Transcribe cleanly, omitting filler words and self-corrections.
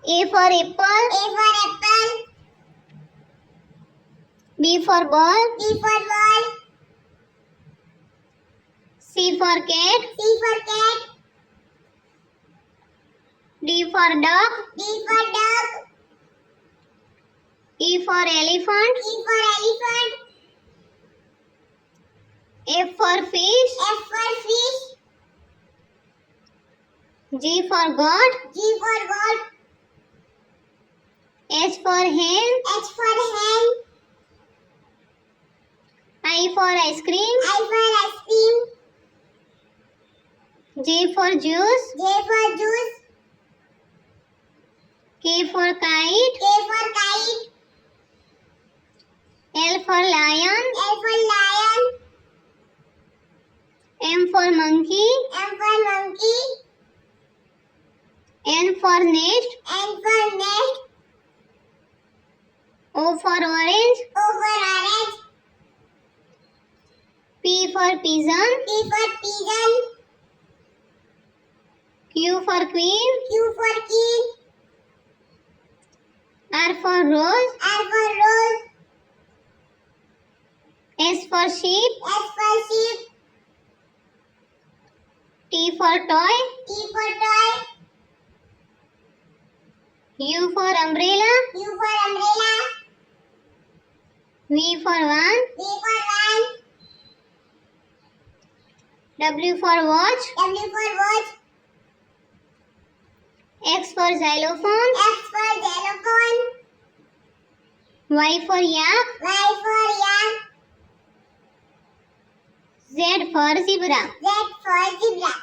A for apple. A for apple. B for ball. B for ball. C for cat. C for cat. D for dog. D for dog. E for elephant. E for elephant. F for fish. F for fish. G for goat. G for goat. H for hen. H for hen. I for ice cream. I for ice cream. J for juice. J for juice. K for kite. K for kite. L for lion. L for lion. M for monkey. M for monkey. N for nest. N for nest. O for orange. O for orange. P for pigeon. P for pigeon. Q for queen. Q for king. R for rose. R for rose. S for sheep. S for sheep. T for toy. T for toy. U for umbrella. U for umbrella. V for van. V for van. W for watch. W for watch. X for xylophone. X for xylophone. Y for yak. Y for yak. Z for zebra. Z for zebra.